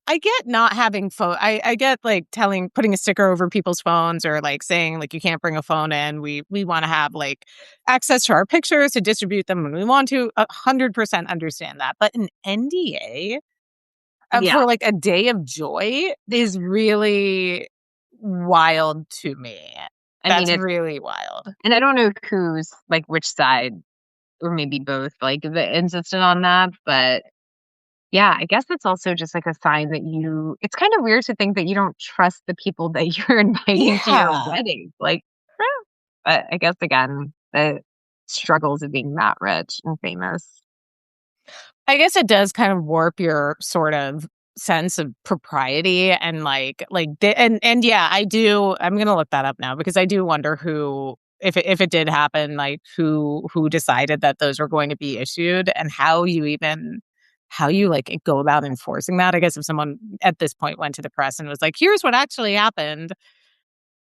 Speaker 1: I get not having phone. I get, like, putting a sticker over people's phones, or like saying, like, you can't bring a phone in. We want to have, like, access to our pictures to distribute them when we want to. 100% understand that, but an NDA.
Speaker 2: Yeah.
Speaker 1: for like a day of joy is really wild to me.
Speaker 2: I mean,
Speaker 1: That's
Speaker 2: it's
Speaker 1: really wild.
Speaker 2: and I don't know who's like which side or maybe both like the insistent on that, but yeah, I guess it's also just like a sign that it's kind of weird to think that you don't trust the people that you're inviting to your
Speaker 1: Yeah.
Speaker 2: wedding. Like, but I guess again, the struggles of being that rich and famous.
Speaker 1: I guess it does kind of warp your sort of sense of propriety and and yeah, I'm gonna look that up now because I do wonder who if it did happen, like who decided that those were going to be issued and how you like go about enforcing that. I guess if someone at this point went to the press and was like, here's what actually happened,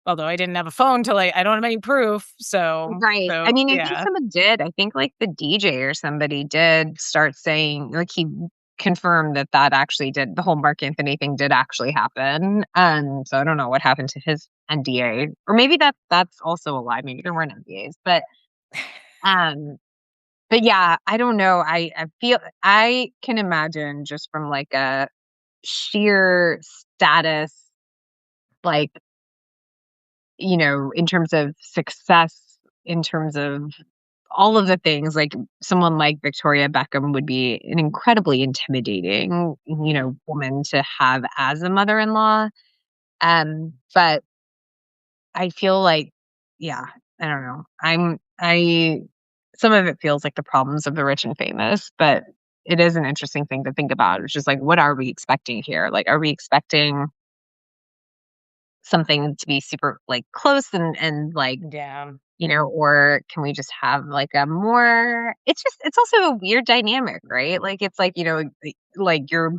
Speaker 1: although I didn't have a phone to like I don't have any proof.
Speaker 2: Right. I
Speaker 1: So
Speaker 2: mean, I think
Speaker 1: yeah.
Speaker 2: someone did. I think like the DJ or somebody did start saying, like, he confirmed that actually the whole Mark Anthony thing did actually happen. So I don't know what happened to his NDA, or maybe that's also a lie. Maybe there weren't NDAs, um, but yeah, I don't know. I feel I can imagine just from like a sheer status, like, in terms of success, in terms of all of the things, like someone like Victoria Beckham would be an incredibly intimidating, woman to have as a mother-in-law. But I feel like, yeah, I don't know. Some of it feels like the problems of the rich and famous, but it is an interesting thing to think about. It's just like, what are we expecting here? Like, are we expecting something to be super like close and like,
Speaker 1: Yeah.
Speaker 2: or can we just have like a more it's also a weird dynamic, right? Like it's like, like you're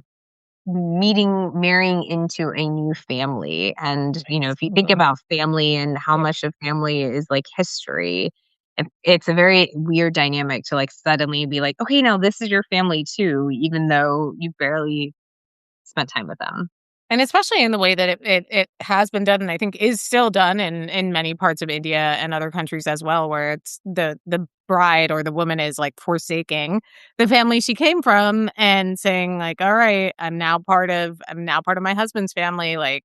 Speaker 2: marrying into a new family. And, if you think
Speaker 1: Mhm.
Speaker 2: about family and how much of family is like history, it's a very weird dynamic to like suddenly be like, okay, now this is your family too, even though you barely spent time with them.
Speaker 1: And especially in the way that it has been done, and I think is still done in many parts of India and other countries as well, where it's the bride or the woman is like forsaking the family she came from and saying like, "All right, I'm now part of my husband's family. Like,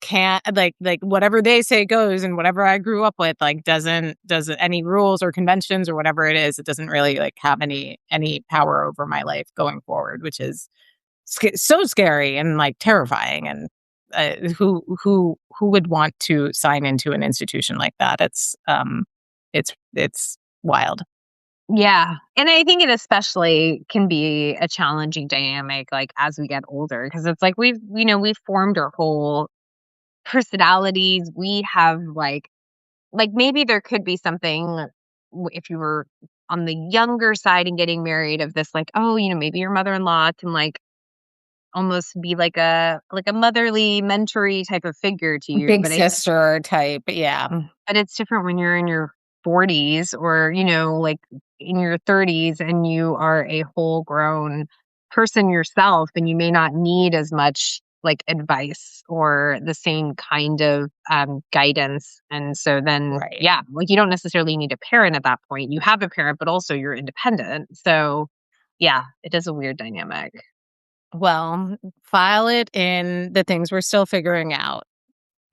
Speaker 1: can't like whatever they say goes, and whatever I grew up with like doesn't any rules or conventions or whatever it is, it doesn't really like have any power over my life going forward," which is so scary and like terrifying. And who would want to sign into an institution like that? It's wild.
Speaker 2: Yeah. And I think it especially can be a challenging dynamic like as we get older, because it's like we've formed our whole personalities. We have like maybe there could be something if you were on the younger side and getting married, of this like, oh, maybe your mother-in-law can like almost be like a motherly mentory type of figure to you.
Speaker 1: Big sister type, yeah.
Speaker 2: But it's different when you're in your 40s or, like in your 30s and you are a whole grown person yourself, and you may not need as much like advice or the same kind of guidance. And so then,
Speaker 1: Right.
Speaker 2: yeah, like you don't necessarily need a parent at that point. You have a parent, but also you're independent. So, yeah, it is a weird dynamic.
Speaker 1: Well, file it in the things we're still figuring out.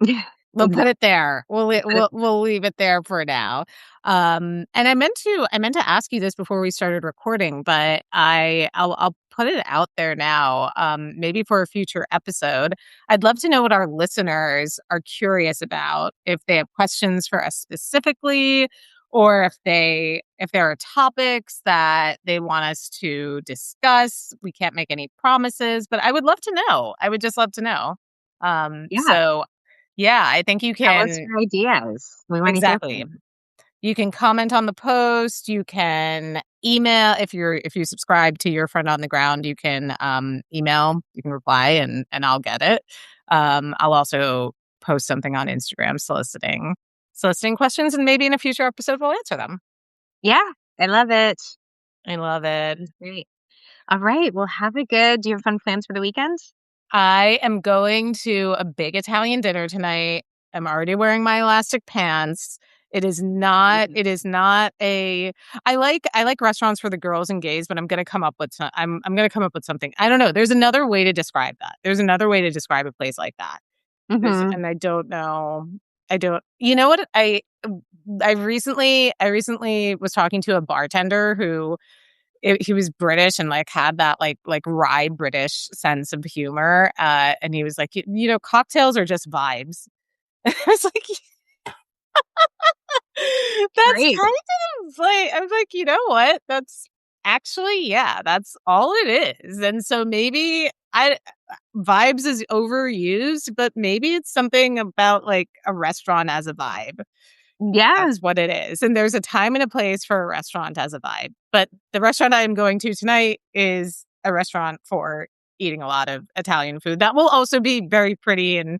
Speaker 2: Yeah,
Speaker 1: We'll put
Speaker 2: exactly.
Speaker 1: it there. We'll leave it there for now. And I meant to ask you this before we started recording, but I'll put it out there now. Maybe for a future episode. I'd love to know what our listeners are curious about. If they have questions for us specifically, or if there are topics that they want us to discuss. We can't make any promises, but I would love to know. I would just love to know.
Speaker 2: Yeah.
Speaker 1: So yeah, I think you
Speaker 2: Tell us
Speaker 1: can
Speaker 2: your ideas. We want to hear from
Speaker 1: exactly.
Speaker 2: you.
Speaker 1: You can comment on the post, you can email if you subscribe to Your Friend on the Ground, you can, email, you can reply and I'll get it. I'll also post something on Instagram soliciting questions, and maybe in a future episode we'll answer them.
Speaker 2: Yeah, I love it.
Speaker 1: I love it.
Speaker 2: Great. All right. Well, do you have fun plans for the weekend?
Speaker 1: I am going to a big Italian dinner tonight. I'm already wearing my elastic pants. It is not a I like restaurants for the girls and gays, but I'm gonna come up with something. I don't know. There's another way to describe that. There's another way to describe a place like that.
Speaker 2: Mhm.
Speaker 1: And I don't know. I don't you know what? I recently was talking to a bartender who he was British and like had that like wry British sense of humor. And he was like, you know, cocktails are just vibes. I was like, that's
Speaker 2: Great.
Speaker 1: kind of like I was like, you know what? That's actually, yeah, that's all it is. And so maybe I vibes is overused, but maybe it's something about like a restaurant as a vibe.
Speaker 2: Yeah.
Speaker 1: That's what it is. And there's a time and a place for a restaurant as a vibe. But the restaurant I'm going to tonight is a restaurant for eating a lot of Italian food. That will also be very pretty and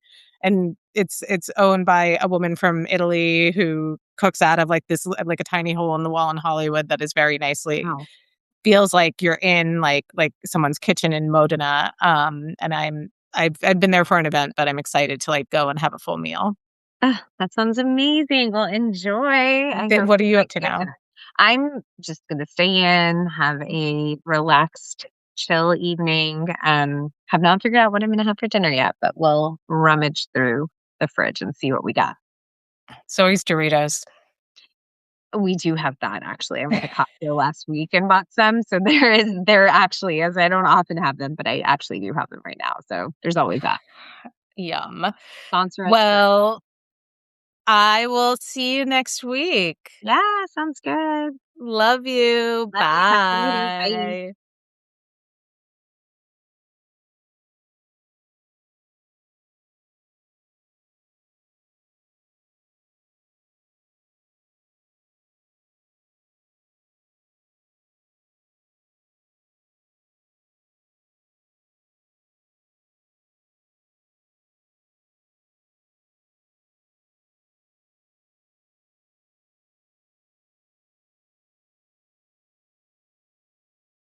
Speaker 1: it's owned by a woman from Italy who cooks out of like this like a tiny hole in the wall in Hollywood that is very nicely
Speaker 2: Wow.
Speaker 1: feels like you're in like someone's kitchen in Modena. And I've been there for an event, but I'm excited to like go and have a full meal.
Speaker 2: That sounds amazing. Well, enjoy. I hope
Speaker 1: What are
Speaker 2: you
Speaker 1: you up
Speaker 2: like
Speaker 1: to
Speaker 2: it.
Speaker 1: now?
Speaker 2: I'm just gonna stay in, have a relaxed, chill evening. Have not figured out what I'm gonna have for dinner yet, but we'll rummage through the fridge and see what we got.
Speaker 1: Zoe's Doritos.
Speaker 2: We do have that actually. I went to Costco last week and bought some. So there actually is. I don't often have them, but I actually do have them right now. So there's always that.
Speaker 1: Yum.
Speaker 2: Sponsor us for
Speaker 1: Well, I will see you next week.
Speaker 2: yeah, sounds good.
Speaker 1: Love you.
Speaker 2: Love you. Talk to you later. Bye.
Speaker 1: Bye.